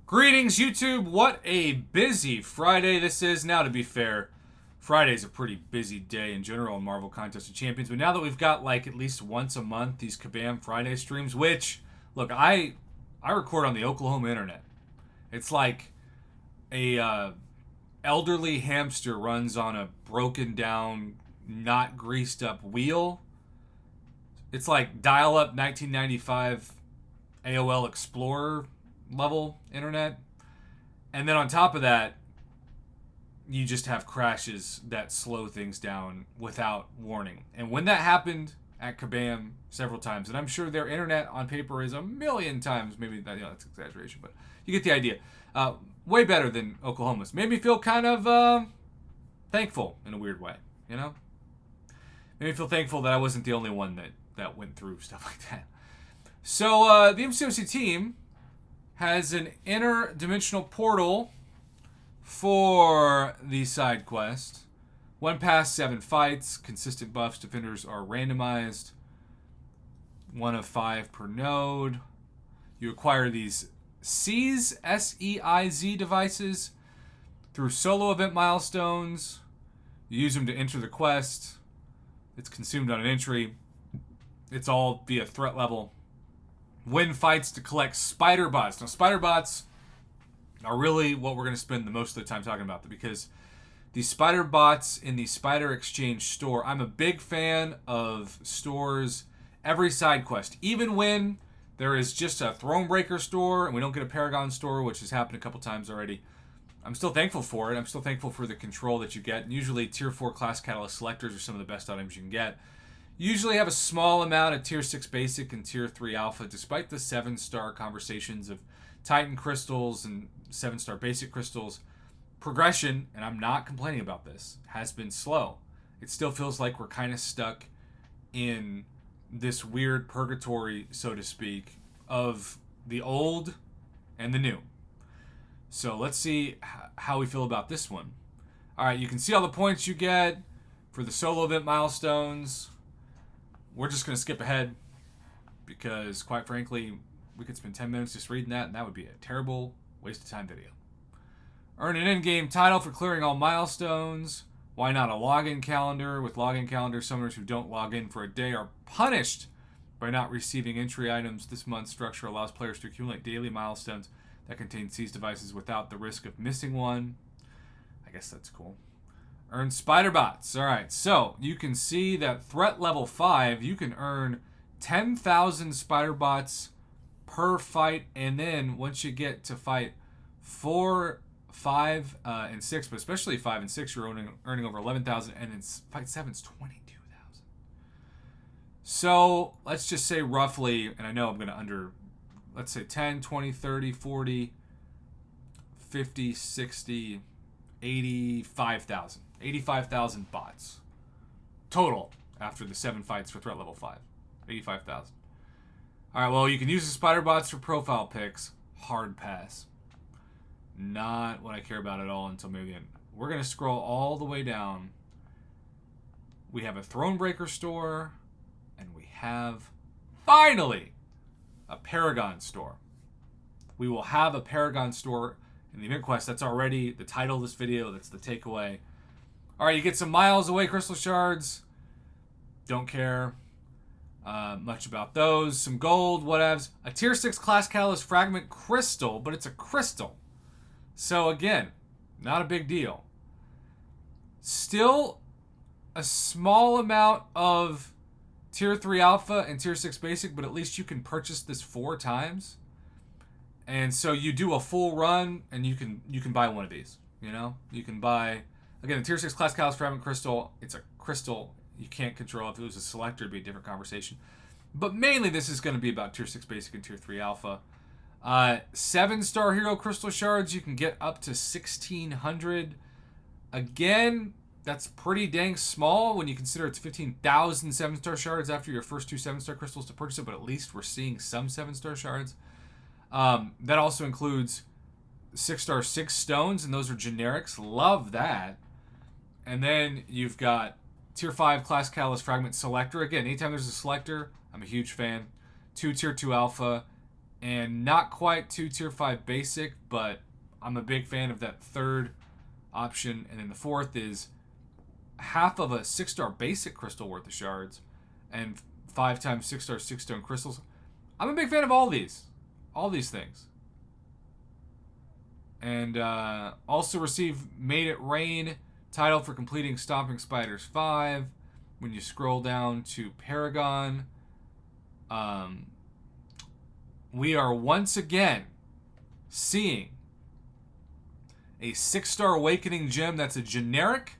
Greetings, YouTube. What a busy Friday this is. Now, to be fair, Friday's a pretty busy day in general in Marvel Contest of Champions. But now that we've got like at least once a month these Kabam Friday streams, which, look, I record on the Oklahoma internet. It's like a elderly hamster runs on a broken down, not greased up wheel. It's like dial up 1995 AOL Explorer level internet. And then on top of that, you just have crashes that slow things down without warning. And when that happened at Kabam several times, and I'm sure their internet on paper is a million times, maybe that's exaggeration, but you get the idea. Way better than Oklahoma's. Made me feel kind of thankful in a weird way, you know? Made me feel thankful that I wasn't the only one that went through stuff like that. So the MCOC team has an interdimensional portal for the side quest. 1 pass, 7 fights. Consistent buffs. Defenders are randomized. 1 of 5 per node. You acquire these Seize, S-E-I-Z devices through solo event milestones. You use them to enter the quest. It's consumed on an entry. It's all via threat level. Win fights to collect spider bots. Now, spider bots are really what we're going to spend the most of the time talking about, because these spider bots in the Spider Exchange store, I'm a big fan of stores every side quest. Even when there is just a Thronebreaker store and we don't get a Paragon store, which has happened a couple times already, I'm still thankful for it. I'm still thankful for the control that you get. And usually Tier 4 class catalyst selectors are some of the best items you can get. Usually have a small amount of Tier 6 Basic and Tier 3 Alpha, despite the 7-star conversations of Titan Crystals and 7-star Basic Crystals. Progression, and I'm not complaining about this, has been slow. It still feels like we're kind of stuck in this weird purgatory, so to speak, of the old and the new. So let's see how we feel about this one. All right, you can see all the points you get for the solo event milestones. We're just going to skip ahead because, quite frankly, we could spend 10 minutes just reading that, and that would be a terrible waste of time video. Earn an in-game title for clearing all milestones. Why not a login calendar? With login calendar, summoners who don't log in for a day are punished by not receiving entry items. This month's structure allows players to accumulate daily milestones that contain seized devices without the risk of missing one. I guess that's cool. Earn spider bots. All right, so you can see that threat level 5, you can earn 10,000 spider bots per fight, and then once you get to fight 4, 5, and 6, but especially 5 and 6, you're earning over 11,000, and then fight 7's 22,000. So let's just say roughly, and I know I'm going to let's say 10, 20, 30, 40, 50, 60, 85,000. 85,000 bots total after the 7 fights for threat level 5. 85,000. All right, well, you can use the spider bots for profile pics. Hard pass. Not what I care about at all until maybe the end. We're going to scroll all the way down. We have a Thronebreaker store, and we have, finally, a Paragon store. We will have a Paragon store in the event quest. That's already the title of this video. That's the takeaway. All right, you get some miles away crystal shards. Don't care much about those. Some gold, whatevs. A Tier 6 class catalyst fragment crystal, but it's a crystal. So again, not a big deal. Still a small amount of Tier 3 Alpha and Tier 6 Basic, but at least you can purchase this 4 times. And so you do a full run, and you can buy one of these. You know? You can buy, again, the Tier 6 Class Catalyst Fragment Crystal. It's a crystal you can't control. If it was a selector, it'd be a different conversation. But mainly this is going to be about Tier 6 Basic and Tier 3 Alpha. 7-star Hero Crystal Shards, you can get up to 1,600. Again, that's pretty dang small when you consider it's 15,000 7-star shards after your first 2 7-star crystals to purchase it, but at least we're seeing some 7-star shards. That also includes 6-star 6 stones, and those are generics. Love that. And then you've got Tier 5 Class Catalyst Fragment Selector. Again, anytime there's a selector, I'm a huge fan. 2 Tier 2 Alpha and not quite 2 tier 5 basic, but I'm a big fan of that third option. And then the fourth is half of a 6-star basic crystal worth of shards and 5 times 6-star 6-stone crystals. I'm a big fan of all these things. And also receive Made It Rain title for completing Stomping Spiders 5. When you scroll down to Paragon, we are once again seeing a 6-star Awakening gem that's a generic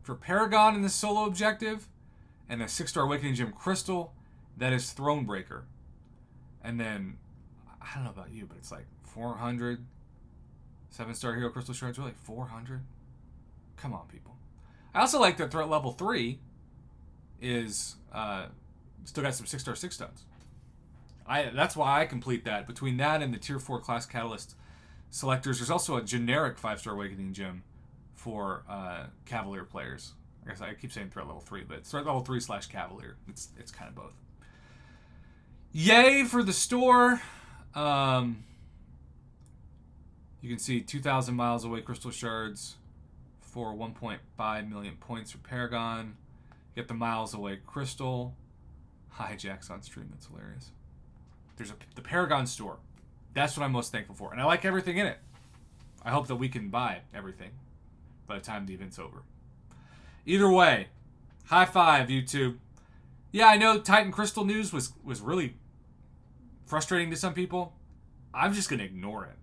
for Paragon in the solo objective, and a 6-star Awakening gem crystal that is Thronebreaker. And then, I don't know about you, but it's like 400 7-star hero crystal shards. Really, 400? Come on, people. I also like that threat level 3 is still got some 6-star 6-stones. That's why I complete that. Between that and the tier 4 class catalyst selectors, there's also a generic 5-star Awakening gem for Cavalier players. I guess I keep saying threat level 3, but it's threat level 3 / Cavalier. It's kind of both. Yay for the store. You can see 2,000 miles away crystal shards for 1.5 million points for Paragon. You get the miles away crystal. Hijacks on stream. That's hilarious. There's the Paragon store. That's what I'm most thankful for. And I like everything in it. I hope that we can buy everything by the time the event's over. Either way, high five, YouTube. Yeah, I know Titan Crystal news was really frustrating to some people. I'm just going to ignore it.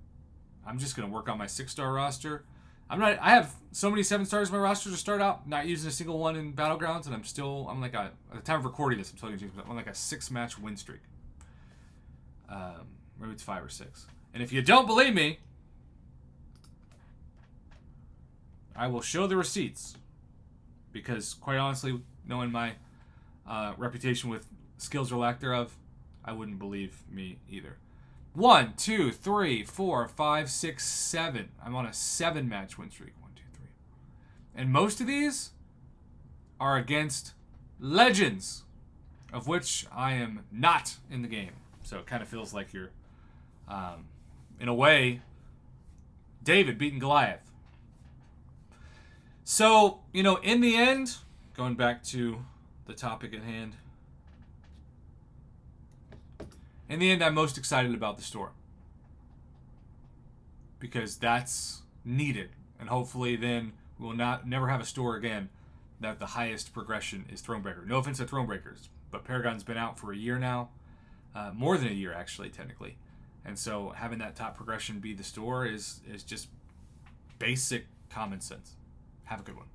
I'm just going to work on my 6-star roster. I have so many 7-stars in my roster to start out, not using a single one in Battlegrounds, and I'm like at the time of recording this, I'm like a 6-match win streak. Maybe it's 5 or 6. And if you don't believe me, I will show the receipts. Because quite honestly, knowing my reputation with skills or lack thereof, I wouldn't believe me either. 1, 2, 3, 4, 5, 6, 7. I'm on a 7-match win streak. 1, 2, 3. And most of these are against legends, of which I am not in the game. So it kind of feels like you're, in a way, David beating Goliath. So, in the end, going back to the topic at hand, in the end, I'm most excited about the store. Because that's needed. And hopefully then we'll never have a store again that the highest progression is Thronebreaker. No offense to Thronebreakers, but Paragon's been out for a year now. More than a year, actually, technically. And so having that top progression be the store is just basic common sense. Have a good one.